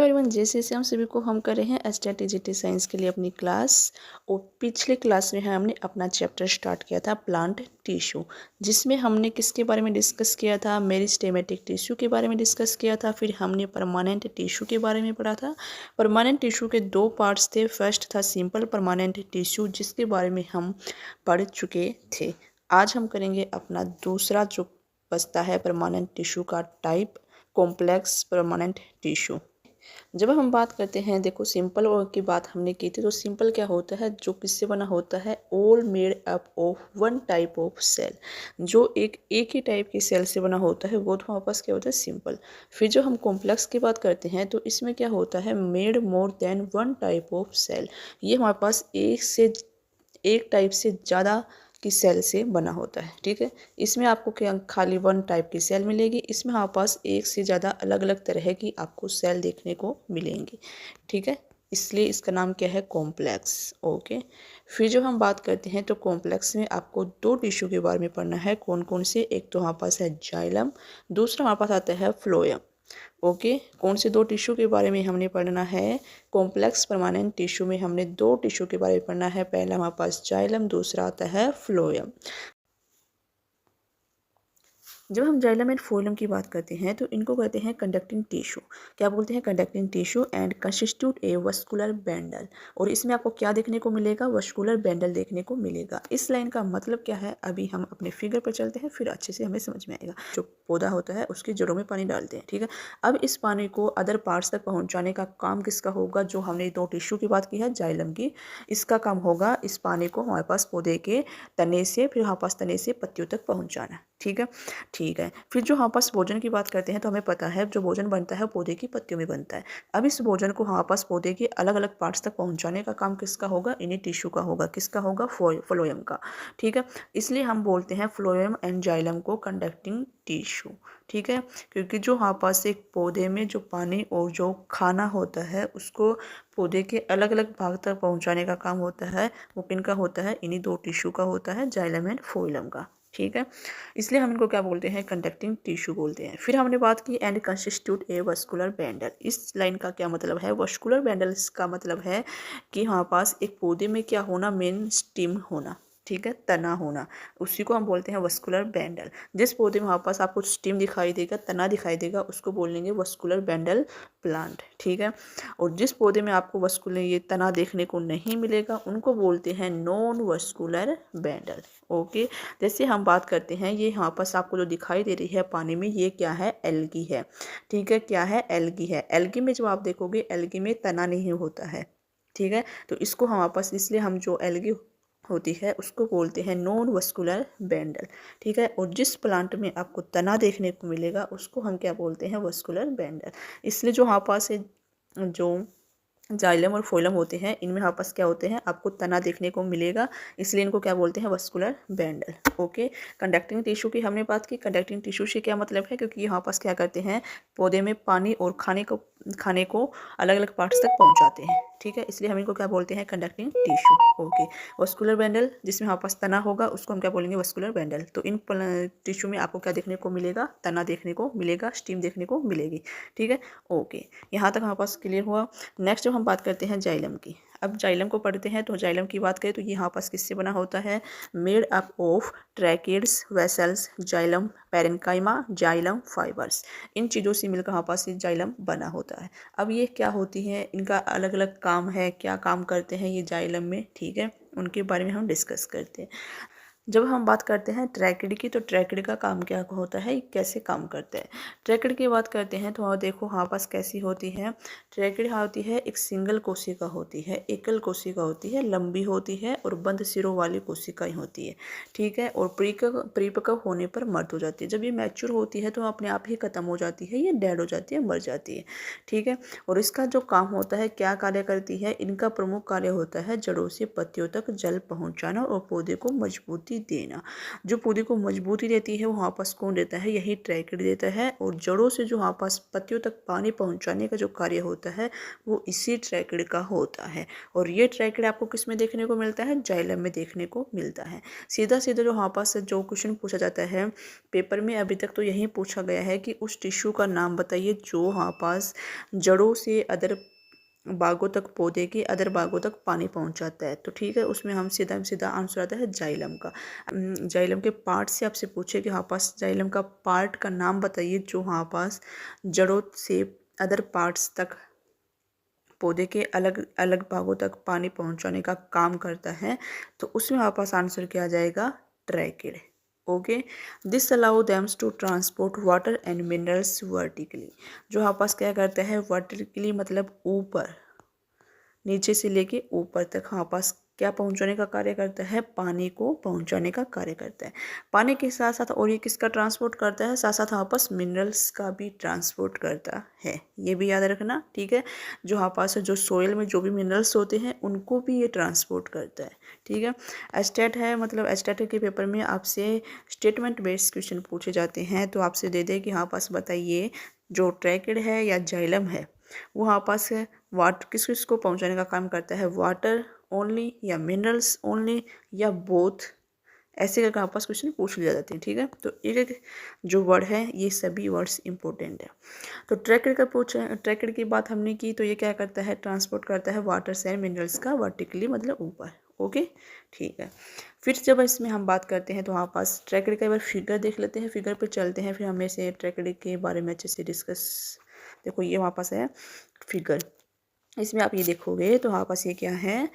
Everyone, जैसे हम सभी को हम कर रहे हैं एसटीआईटी साइंस के लिए अपनी क्लास। और पिछले क्लास में हमने अपना चैप्टर स्टार्ट किया था प्लांट टिश्यू, जिसमें हमने किसके बारे में डिस्कस किया था, मेरिस्टेमेटिक टिश्यू के बारे में डिस्कस किया था। फिर हमने परमानेंट टिश्यू के बारे में पढ़ा था। परमानेंट टिश्यू के दो पार्ट्स थे। फर्स्ट था सिंपल परमानेंट टिश्यू, जिसके बारे में हम पढ़ चुके थे। आज हम करेंगे अपना दूसरा जो बचता है परमानेंट टिश्यू का टाइप, कॉम्प्लेक्स परमानेंट टिश्यू। जब हम बात करते हैं, देखो सिंपल की बात हमने की थी, तो सिंपल क्या होता है, जो किससे बना होता है, all made up of one type of cell. जो एक ही टाइप की सेल से बना होता है वो तो हमारे पास क्या होता है, सिंपल। फिर जो हम कॉम्प्लेक्स की बात करते हैं तो इसमें क्या होता है, made more than one type of cell. ये हमारे पास एक टाइप से ज़्यादा की सेल से बना होता है। ठीक है, इसमें आपको क्या खाली वन टाइप की सेल मिलेगी। इसमें हमारे पास एक से ज़्यादा अलग अलग तरह की आपको सेल देखने को मिलेंगी। ठीक है, इसलिए इसका नाम क्या है, कॉम्प्लेक्स। ओके, फिर जो हम बात करते हैं तो कॉम्प्लेक्स में आपको दो टिश्यू के बारे में पढ़ना है। कौन कौन से, एक तो हमारे पास है जाइलम, दूसरा हमारे पास आता है फ्लोएम। ओके, कौन से दो टिश्यू के बारे में हमने पढ़ना है, कॉम्प्लेक्स परमानेंट टिश्यू में हमने दो टिश्यू के बारे में पढ़ना है। पहला हमारे पास जाइलम, दूसरा आता है फ्लोएम। जब हम जाइलम एंड फ्लोएम की बात करते हैं तो इनको कहते हैं कंडक्टिंग टिश्यू। क्या बोलते हैं, conducting tissue and constitute a vascular bundle. और इसमें आपको क्या देखने को मिलेगा, वस्कुलर बैंडल देखने को मिलेगा। इस लाइन का मतलब क्या है, अभी हम अपने फिगर पर चलते हैं, फिर अच्छे से हमें समझ में आएगा। जो पौधा होता है उसकी जड़ों में पानी डालते हैं। ठीक है, अब इस पानी को अदर पार्ट्स तक पहुँचाने का काम किसका होगा, जो हमने दो टिश्यू की बात की है जाइलम की, इसका काम होगा इस पानी को हमारे पास पौधे के तने से, फिर हमारे पास तने से पत्तियों तक पहुँचाना। ठीक है, फिर जो हमारे पास भोजन की बात करते हैं तो हमें पता है जो भोजन बनता है पौधे की पत्तियों में बनता है। अब इस भोजन को हमारे पास पौधे के अलग अलग पार्ट्स तक पहुंचाने का काम किसका होगा, इन्हीं टिश्यू का होगा। किसका होगा, फ्लोएम का। ठीक है, इसलिए हम बोलते हैं फ्लोएम एंड जाइलम को कंडक्टिंग टिश्यू। ठीक है, क्योंकि जो हमारे पास एक पौधे में जो पानी और जो खाना होता है उसको पौधे के अलग अलग भाग तक पहुंचाने का काम होता है, वो किनका होता है, इन्हीं दो टिश्यू का होता है, जाइलम एंड फ्लोएम का। ठीक है, इसलिए हम इनको क्या बोलते हैं, कंडक्टिंग टिश्यू बोलते हैं। फिर हमने बात की and constitute a vascular bundle. इस लाइन का क्या मतलब है, वस्कुलर बैंडल का मतलब है कि हमारे पास एक पौधे में क्या होना, मेन स्टिम होना। ठीक है, तना होना, उसी को हम बोलते हैं वस्कुलर बैंडल। जिस पौधे में हमारे पास आपको स्टिम दिखाई देगा, तना दिखाई देगा, उसको बोलेंगे वस्कुलर बैंडल प्लांट। ठीक है, और जिस पौधे में आपको वस्कुलर ये तना देखने को नहीं मिलेगा उनको बोलते हैं नॉन वस्कुलर बैंडल। ओके, जैसे हम बात करते हैं, ये यहाँ पास आपको जो दिखाई दे रही है पानी में, ये क्या है, एल्गी है। ठीक है, क्या है, एल्गी है। एल्गी में जब आप देखोगे, एल्गी में तना नहीं होता है। ठीक है, तो इसको हमारे पास, इसलिए हम जो एल्गी होती है उसको बोलते हैं नॉन वस्कुलर बैंडल। ठीक है, और जिस प्लांट में आपको तना देखने को मिलेगा उसको हम क्या बोलते हैं, वस्कुलर बैंडल। इसलिए जो हमारे पास है, जो जाइलम और फ्लोएम होते हैं, इनमें हमारे पास क्या होते हैं, आपको तना देखने को मिलेगा, इसलिए इनको क्या बोलते हैं, vascular bundle. Okay, conducting tissue की हमने बात की। कंडक्टिंग टिश्यू से क्या मतलब है, क्योंकि हमारे पास क्या करते हैं, पौधे में पानी और खाने को अलग अलग पार्ट्स तक पहुंचाते हैं। ठीक है, इसलिए हम इनको क्या बोलते हैं, conducting tissue. Okay, vascular bundle, जिसमें हमारे पास तना होगा उसको हम क्या बोलेंगे, वस्कुलर बैंडल। तो इन टिश्यू में आपको क्या देखने को मिलेगा, तना देखने को मिलेगा, स्टीम देखने को मिलेगी। ठीक है, ओके, यहाँ तक हमारे पास क्लियर हुआ। नेक्स्ट जब हम बात करते हैं जाइलम की, अब जाइलम को पढ़ते हैं तो जाइलम की बात करें तो ये यहाँ पास किससे बना होता है, made up of tracheids, vessels, xylem, parenchyma, xylem fibres. इन चीज़ों से मिलकर हमारे पास ये जाइलम बना होता है। अब ये क्या होती है, इनका अलग अलग काम है, क्या काम करते हैं ये जाइलम में। ठीक है, उनके बारे में हम डिस्कस करते हैं। जब हम बात करते हैं ट्रैकिड की, तो ट्रैकिड का काम क्या होता है, कैसे काम करता है। ट्रैकिड की बात करते हैं तो देखो हमारे पास कैसी होती है, ट्रैकिड होती है एक सिंगल कोशिका होती है, एकल कोशिका होती है, लंबी होती है और बंद सिरों वाली कोशिकाएं होती है। ठीक है, और परिपक्व होने पर मर्द हो जाती है। जब ये मैच्योर होती है तो अपने आप ही खत्म हो जाती है, ये डेड हो जाती है, मर जाती है। ठीक है, और इसका जो काम होता है, क्या कार्य करती है, इनका प्रमुख कार्य होता है जड़ों से पत्तियों तक जल पहुँचाना और पौधे को मजबूती देना। जो पौधे को मजबूती देती है वो वापस कौन देता है, यही ट्रैकिड देता है। और जड़ों से जो वापस पत्तियों तक पानी पहुंचाने का जो कार्य होता है वो इसी ट्रैकिड का होता है। और ये ट्रैकिड आपको किस में देखने को मिलता है, जाइलम में देखने को मिलता है। सीधा सीधा जो वापस जो क्वेश्चन पूछा जाता है पेपर में अभी तक तो यही पूछा गया है कि उस टिश्यू का नाम बताइए जो वापस जड़ों से अदर बागों तक, पौधे के अदर बागों तक पानी पहुंचाता है। तो ठीक है, उसमें हम सीधा सीधा आंसर आता है जाइलम का। जाइलम के पार्ट से आपसे पूछे कि हाँ पास जाइलम का पार्ट का नाम बताइए जो हाँ पास जड़ों से अदर पार्ट्स तक, पौधे के अलग अलग भागों तक पानी पहुंचाने का काम करता है। तो उसमें हमारे पास आंसर क्या आ जाएगा, tracheid. Okay, this allow them to transport water and minerals vertically. जो हमारे पास क्या करता है, वर्टिकली मतलब ऊपर, नीचे से लेके ऊपर तक हमारे पास क्या पहुंचाने का कार्य करता है, पानी को पहुंचाने का कार्य करता है। पानी के साथ साथ और ये किसका ट्रांसपोर्ट करता है, साथ साथ हमारे पास मिनरल्स का भी ट्रांसपोर्ट करता है, ये भी याद रखना। ठीक है, जो हमारे पास जो सोइल में जो भी मिनरल्स होते हैं उनको भी ये ट्रांसपोर्ट करता है। ठीक है, एस्टेट है, मतलब एस्टेट के पेपर में आपसे स्टेटमेंट बेस्ड क्वेश्चन पूछे जाते हैं। तो आपसे दे दे कि हाँ पास बताइए जो ट्रैकिड है या जाइलम है वो हमारे पास वाटर किस किस को पहुंचाने का काम करता है, वाटर ओनली या मिनरल्स ओनली या बोथ, ऐसे करके हमारे पास क्वेश्चन पूछ लिया जाते हैं। ठीक है, तो एक एक जो वर्ड है ये सभी वर्ड्स इंपॉर्टेंट है। तो ट्रैकिड का पूछा, ट्रैकिड की बात हमने की तो ये क्या करता है, ट्रांसपोर्ट करता है वाटर एंड मिनरल्स का वर्टिकली मतलब ऊपर। ओके, ठीक है। फिर जब इसमें हम बात करते हैं तो हमारे पास ट्रैकिड का एक बार फिगर देख लेते हैं, फिगर पर चलते हैं, फिर हमें से ट्रैकिड के बारे में अच्छे से डिस्कस। देखो ये हमारे पास है फिगर, इसमें आप ये देखोगे तो हमारे पास ये क्या है,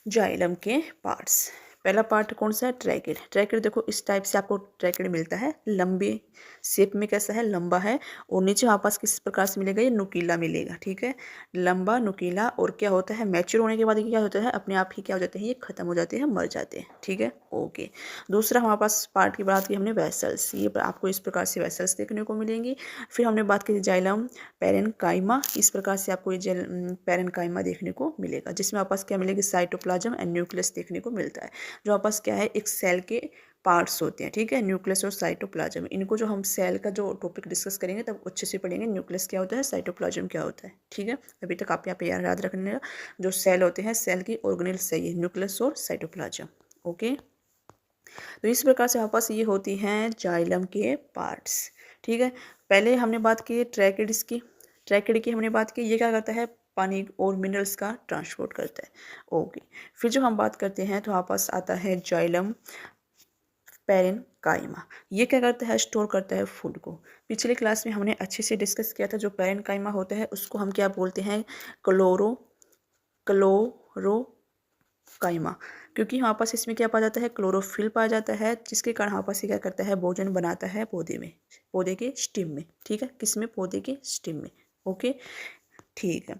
जाइलम के पार्ट्स। पहला पार्ट कौन सा है, ट्रैकिड। ट्रैकिड देखो इस टाइप से आपको ट्रैकिड मिलता है, लंबे शेप में कैसा है, लंबा है। और नीचे हमारे पास किस प्रकार से मिलेगा, ये नुकीला मिलेगा। ठीक है, लंबा नुकीला। और क्या होता है, मैच्योर होने के बाद ये क्या होता है, अपने आप ही क्या हो जाते हैं, ये खत्म हो जाते हैं, मर जाते हैं। ठीक है, ओके। दूसरा हमारे पास पार्ट की बात की हमने वेसल्स, ये आपको इस प्रकार से वेसल्स देखने को मिलेंगी। फिर हमने बात की जाइलम पैरेन्काइमा, इस प्रकार से आपको ये पैरेन्काइमा देखने को मिलेगा, जिसमें आपके पास क्या मिलेगी, साइटोप्लाज्म एंड न्यूक्लियस देखने को मिलता है। जो आपके पास क्या है, एक सेल के पार्ट्स होते हैं। ठीक है, न्यूक्लियस और साइटोप्लाज्म, इनको जो हम सेल का जो टॉपिक डिस्कस करेंगे तब अच्छे से पढ़ेंगे, न्यूक्लियस क्या होता है, साइटोप्लाज्म क्या होता है। ठीक है, अभी तक आप यहाँ पे याद रखने का, जो सेल होते हैं सेल की ऑर्गेनेल्स है ये न्यूक्लियस और साइटोप्लाज्म। ओके, तो इस प्रकार से हमारे पास ये होती हैं जाइलम के पार्ट्स। ठीक है, पहले हमने बात की ट्रैकिड्स की, ट्रैकिड की हमने बात की, ये क्या करता है, पानी और मिनरल्स का ट्रांसपोर्ट करता है। ओके, फिर जो हम बात करते हैं तो हमारे पास आता है जाइलम पैरेन्काइमा, ये क्या करता है, स्टोर करता है फूड को। पिछले क्लास में हमने अच्छे से डिस्कस किया था, जो पैरेन्काइमा होता है उसको हम क्या बोलते हैं, क्लोरोकाइमा, क्योंकि हमारे पास इसमें क्या पाया जाता है, क्लोरोफिल पाया जाता है, जिसके कारण हमारे पास क्या करता है, भोजन बनाता है पौधे में, पौधे के स्टिम में। ठीक है, किसमें, पौधे के स्टिम में। ओके, ठीक है।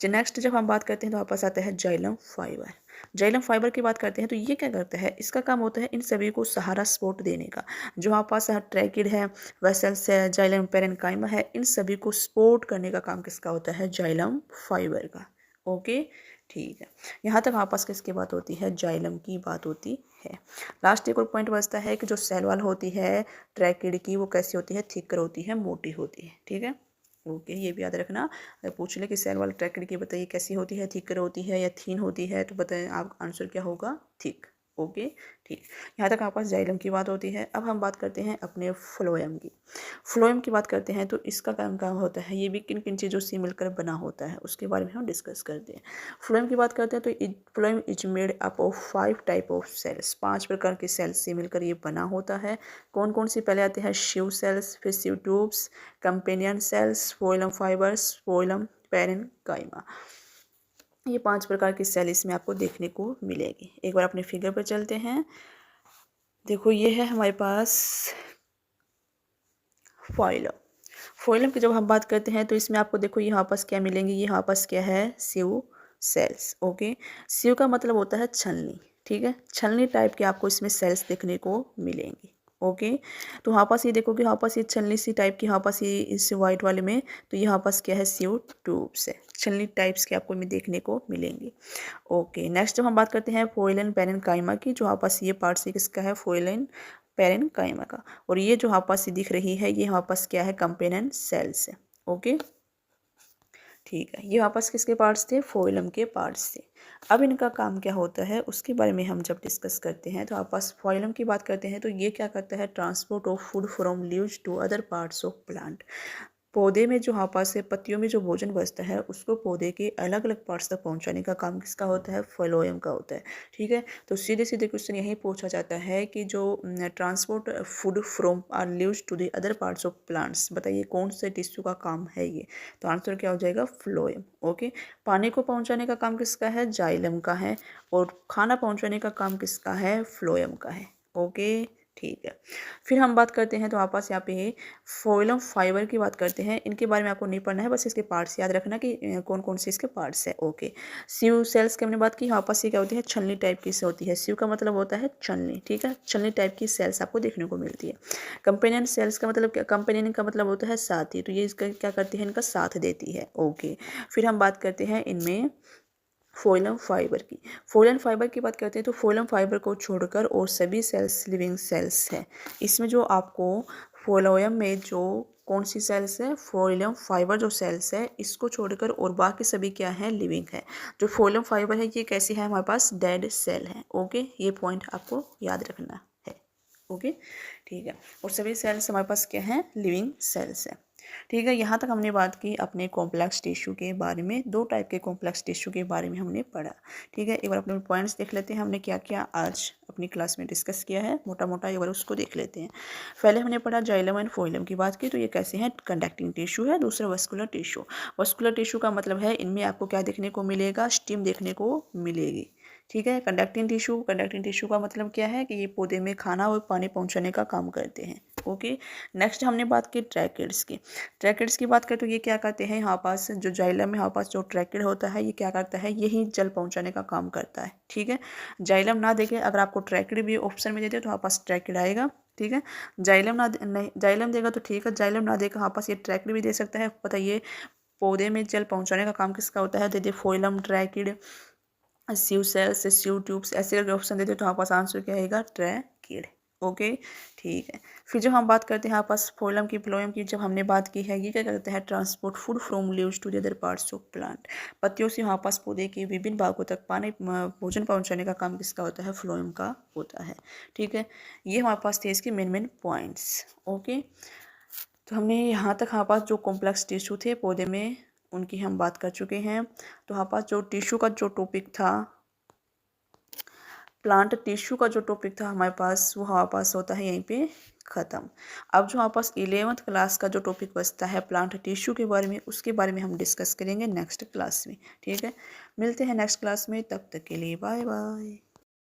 नेक्स्ट जब हम बात करते हैं तो हमारे पास आता है जाइलम फाइबर। जाइलम फाइबर की बात करते हैं तो ये क्या करता है, इसका काम होता है इन सभी को सहारा सपोर्ट देने का। जो हमारे पास ट्रैकिड है, वेसल्स है, जाइलम पैरेन्काइमा है, इन सभी को सपोर्ट करने का काम किसका होता है, जाइलम फाइबर का। ओके, ठीक है, यहाँ तक हमारे पास किसकी बात होती है, जाइलम की बात होती है। लास्ट एक और पॉइंट बचता है कि जो सेल वॉल होती है ट्रैकिड की वो कैसी होती है, थिकर होती है, मोटी होती है। ठीक है, ओके, ये भी याद रखना। अगर पूछ ले कि सेल वाल ट्रैकिड की बताइए कैसी होती है, थिकर होती है या थीन होती है, तो बताएं आप आंसर क्या होगा, थिक। ओके, ठीक, यहाँ तक हमारे पास जाइलम की बात होती है। अब हम बात करते हैं अपने फ्लोएम की। फ्लोएम की बात करते हैं तो इसका काम क्या होता है, ये भी किन किन चीज़ों से मिलकर बना होता है उसके बारे में हम डिस्कस करते हैं। फ्लोएम की बात करते हैं तो phloem is made up of 5 type of cells, 5 प्रकार के सेल्स से मिलकर ये बना होता है। कौन कौन सी पहले आते हैं, शिव सेल्स, फिर sieve tubes, companion cells, phloem fibres, phloem parenchyma, ये 5 प्रकार की सेल इसमें आपको देखने को मिलेगी। एक बार अपने फिगर पर चलते हैं, देखो ये है हमारे पास फोइलम। फोइलम की जब हम बात करते हैं तो इसमें आपको देखो यहाँ पास क्या मिलेंगे, यहाँ पास क्या है, शिव सेल्स। ओके, शिव का मतलब होता है छलनी। ठीक है, छलनी टाइप के आपको इसमें सेल्स देखने को मिलेंगी। ओके। तो यहाँ पास ये देखोगे, यहाँ पास ये छलनी सी टाइप की, यहाँ पास ये इस वाइट वाले में, तो यहाँ पास क्या है, CO ट्यूब्स है, छलनी टाइप्स के आपको में देखने को मिलेंगे। ओके, नेक्स्ट जब हम बात करते हैं फोइलन पैरेन्काइमा की, जो यहाँ पास ये पार्ट से किसका है, फोइलन पैरेन्काइमा का, और ये जो यहाँ पास दिख रही है, ये यहाँ पास क्या है, कंपेनेंट सेल्स है। ओके, ठीक है, ये वापस किसके पार्ट्स थे, फोइलम के पार्ट्स थे। अब इनका काम क्या होता है उसके बारे में हम जब डिस्कस करते हैं, तो आपस फोइलम की बात करते हैं, तो ये क्या करता है, transport of food from leaves to other parts of plant. पौधे में जो हापास से पत्तियों में जो भोजन बचता है उसको पौधे के अलग अलग पार्ट्स तक पहुंचाने का काम किसका होता है, फ्लोएम का होता है। ठीक है, तो सीधे सीधे क्वेश्चन यही पूछा जाता है कि जो transport food from our leaves to the other parts of plants, बताइए कौन से टिश्यू का काम है ये, तो आंसर क्या हो जाएगा, फ्लोएम। ओके, पानी को पहुंचाने का काम किसका है, जाइलम का है, और खाना पहुंचाने का काम किसका है, फ्लोएम का है। ओके, ठीक है, फिर हम बात करते हैं, तो आपस यहाँ पे फोइलम फाइबर की बात करते हैं। इनके बारे में आपको नहीं पढ़ना है, बस इसके पार्ट्स याद रखना कि कौन कौन से इसके पार्ट्स है। ओके, सीव सेल्स की हमने बात की, आपस ये क्या होती है, छलनी टाइप की से होती है। सीव का मतलब होता है छलनी, ठीक है, छलनी टाइप की सेल्स आपको देखने को मिलती है। कंपेनियन सेल्स का मतलब क्या, कंपेनियन का मतलब होता है साथी, तो ये इसका क्या करती है, इनका साथ देती है। ओके, फिर हम बात करते हैं इनमें फोइलम फाइबर की। फोइलम फाइबर की बात करते हैं, तो फोइलम फाइबर को छोड़कर और सभी सेल्स लिविंग सेल्स है। इसमें जो आपको फोइलम में जो कौन सी सेल्स है, फोइलम फाइबर जो सेल्स है, इसको छोड़कर और बाकी सभी क्या है, लिविंग है। जो फोइलम फाइबर है ये कैसी है, हमारे पास डेड सेल है। ओके, ये पॉइंट आपको याद रखना है। ओके, ठीक है, और सभी सेल्स हमारे पास क्या है, लिविंग सेल्स है। ठीक है, यहाँ तक हमने बात की अपने कॉम्प्लेक्स टिश्यू के बारे में, दो टाइप के कॉम्प्लेक्स टिश्यू के बारे में हमने पढ़ा। ठीक है, एक बार अपने पॉइंट्स देख लेते हैं, हमने क्या क्या आज अपनी क्लास में डिस्कस किया है, मोटा मोटा एक बार उसको देख लेते हैं। पहले हमने पढ़ा जाइलम एंड फोइलम की बात की, तो ये कैसे हैं, कंडक्टिंग टिश्यू है। दूसरा वस्कुलर टिश्यू। वस्कुलर टिश्यू का मतलब है इनमें आपको क्या देखने को मिलेगा, स्टीम देखने को मिलेगी। ठीक है, कंडक्टिंग टिश्यू का मतलब क्या है कि ये पौधे में खाना और पानी पहुंचाने का काम करते हैं। ओके, नेक्स्ट हमने बात की ट्रैकिड्स की। ट्रैकिड्स की बात करें तो ये क्या करते हैं, यहाँ पास जो जाइलम में यहाँ पास जो ट्रैकिड होता है, ये क्या करता है, यही जल पहुंचाने का काम करता है। ठीक है, जाइलम ना देखे, अगर आपको ट्रैकिड भी ऑप्शन में दे दे तो यहाँ पास ट्रैकिड आएगा। ठीक है, जाइलम ना नहीं, जाइलम देगा तो ठीक है, जाइलम ना देगा यहाँ पास ये ट्रैकिड भी दे सकता है। बताइए पौधे में जल पहुंचाने का काम किसका होता है, दे दे फोइलम, ट्रैकिड, सीव सेल्स, सीव ट्यूब्स, ऐसे करके ऑप्शन देते, तो हमारे पास आंसर क्या आएगा, ट्रैकिड। ओके, ठीक है, फिर जब हम बात करते हैं यहाँ पास फोइलम की, फ्लोएम की जब हमने बात की है, ये क्या करते हैं, transport food from leaves to the other parts of plant. पत्तियों से यहाँ पास पौधे के विभिन्न भागों तक पानी भोजन पहुँचाने का काम किसका होता है, फ्लोएम का होता है। ठीक है, ये हमारे पास थे इसके मेन मेन पॉइंट्स। ओके, तो हमने यहाँ तक हमारे पास जो कॉम्प्लेक्स टिश्यू थे पौधे में उनकी हम बात कर चुके हैं। तो हमारे पास जो टिश्यू का जो टॉपिक था, प्लांट टिश्यू का जो टॉपिक था हमारे पास, वो हमारे पास होता है यहीं पे ख़त्म। अब जो हमारे पास 11th क्लास का जो टॉपिक बचता है प्लांट टिश्यू के बारे में, उसके बारे में हम डिस्कस करेंगे नेक्स्ट क्लास में। ठीक है, मिलते हैं नेक्स्ट क्लास में, तब तक के लिए बाय बाय।